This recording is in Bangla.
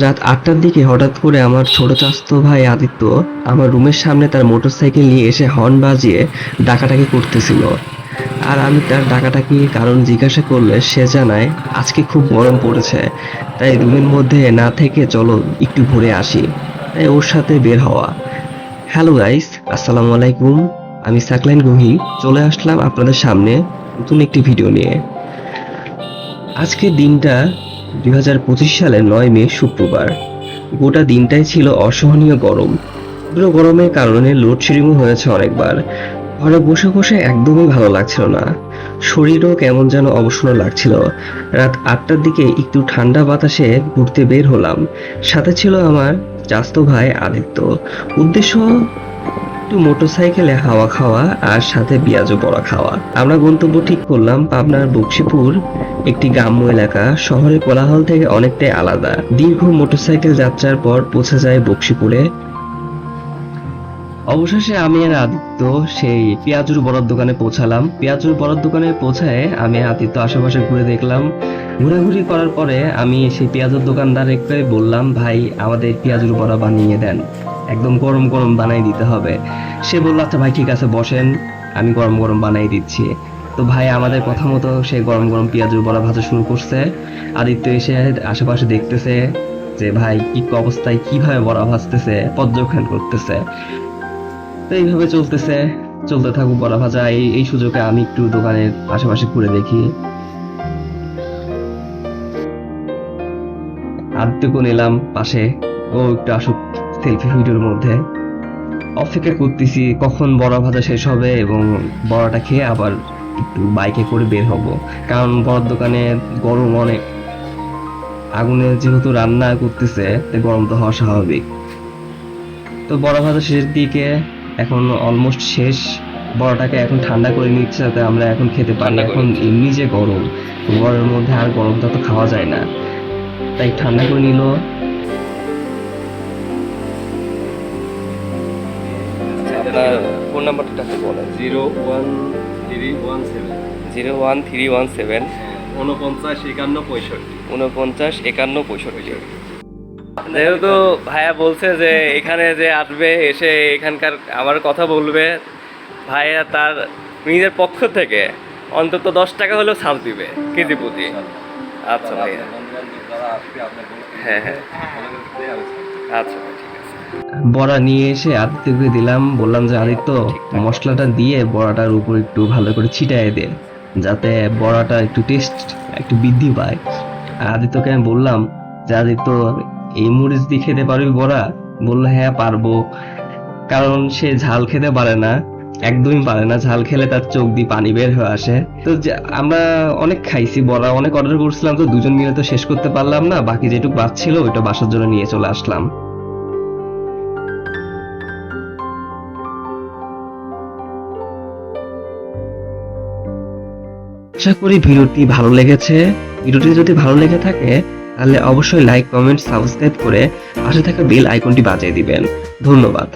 রাত ৮টার দিকে হঠাৎ করে আমার ছোট চাচাতো ভাই আদিত্য আমার রুমের সামনে তার মোটরসাইকেল নিয়ে এসে হর্ন বাজিয়ে ডাকাডাকি করতেছিল। আর আমি তার ডাকাডাকির কারণ জিজ্ঞাসা করলে সে জানায় আজকে খুব গরম পড়েছে, তাই রুমের মধ্যে না থেকে চলো একটু ঘুরে আসি। তাই ওর সাথে বের হওয়া। হ্যালো গাইস, আসসালামু আলাইকুম। আমি সাকলাইন গুহি চলে আসলাম আপনাদের সামনে নতুন একটি ভিডিও নিয়ে। আজকের দিনটা 2025 সালের 9 মে শুক্রবার। গোটা দিনটাই ছিল অসহনীয় গরম। তীব্র গরমের কারণে লোডশেডিংও হয়েছে অনেকবার। ঘরে বসে বসে একদমই ভালো লাগছিল না, শরীরও কেমন যেন অবসন্ন লাগছিল। রাত 8টার দিকে একটু ঠান্ডা বাতাসে ঘুরতে বের হলাম। সাথে ছিল আমার চাচাতো ভাই আদিত্য। উদ্দেশ্য একটু মোটরসাইকেলে হাওয়া খাওয়া আর সাথে পেঁয়াজু বড়া খাওয়া। আমরা গন্তব্য ঠিক করলাম পাবনার বকশীপুর, একটি গ্রাম্য এলাকা, শহরের কোলাহল থেকে অনেকটাই আলাদা। দীর্ঘ মোটরসাইকেল যাত্রার পর পৌঁছে যায় বকশীপুরে। অবশেষে আমি আর আদিত্য সেই পেঁয়াজুর বড়ার দোকানে পৌঁছালাম। পেঁয়াজুর বড়ার দোকানে পৌঁছায় আমি আদিত্য আশেপাশে ঘুরে দেখলাম। ঘোরাঘুরি করার পরে আমি সেই পেঁয়াজুর দোকানদারকে বললাম, ভাই আমাদের পেঁয়াজুর বড়া বানিয়ে দেন, একদম গরম গরম বানাই দিতে হবে। সে বলল আচ্ছা ভাই ঠিক আছে বসেন, আমি গরম গরম বানাই দিচ্ছি। তো ভাই আমাদের কথা মতো সে গরম গরম পেঁয়াজুর বড়া ভাজা শুরু করছে। আদিত্য এসে আশেপাশে দেখতেছে যে ভাই কি অবস্থায় কিভাবে বড়া ভাজতেছে, পর্যবেক্ষণ করতেছে। তো এইভাবে চলতে থাকুক বড়া ভাজা। এই সুযোগে আমি একটু দোকানের আশেপাশে ঘুরে দেখি। আদিত্যকে নিলাম পাশে, ও একটু আসুক সেলফি ভিডিওর মধ্যে। অপেক্ষা করতেছি কখন বড়া ভাজা শেষ হবে এবং বড়াটা খেয়ে আবার একটু বাইকে করে বের হব, কারণ বড়ার দোকানে গরম অনেক। আগুনে যেহেতু রান্না করতেছে তাই গরম তো হওয়া স্বাভাবিক। তো বড়া ভাজা শেষের দিকে, এখন অলমোস্ট শেষ। বড়াটাকে এখন ঠান্ডা করে নিচ্ছে যাতে আমরা এখন খেতে পারি। এখন এমনি যে গরম, গরমের মধ্যে আর গরমটা তো খাওয়া যায় না, তাই ঠান্ডা করে নিল। আপনার ফোন নাম্বারটা একটু বলেন। 01317 01317 49 51 65। যেহেতু ভাইয়া বলছে যে এখানে যে আসবে, এসে এখানকার আমার কথা বলবে, ভাইয়া তার নিজের পক্ষ থেকে অন্তত 10 টাকা হলেও ছাড় দিবে কেজি প্রতি। আচ্ছা ভাইয়া, হ্যাঁ হ্যাঁ আচ্ছা ভাই ঠিক আছে। বড়া নিয়ে এসে আদিত্যকে দিলাম, বললাম যে আদিত্য মশলাটা দিয়ে বড়াটার উপর একটু ভালো করে ছিটায় দে, যাতে বড়াটা একটু টেস্ট একটু বৃদ্ধি পায়। আর আদিত্যকে আমি বললাম যে আদিত্য এই মরিচ দিয়ে খেতে পারবি বড়া? বললো হ্যাঁ পারবো, কারণ সে ঝাল খেতে পারে না, একদমই পারে না। ঝাল খেলে তার চোখ দিয়ে পানি বের হয়ে আসে। তো আমরা অনেক খাইছি বড়া, অনেক অর্ডার করছিলাম, তো দুজন মিলে তো শেষ করতে পারলাম না, বাকি যেটুকু বাচ্ছিল ওইটা বাসার জন্য নিয়ে চলে আসলাম। আশা করি ভিডিওটি ভালো লেগেছে। ভিডিওটি যদি ভালো লেগে থাকে তাহলে অবশ্যই লাইক, কমেন্ট, সাবস্ক্রাইব করে পাশে থাকা বেল আইকনটি বাজিয়ে দিবেন। ধন্যবাদ।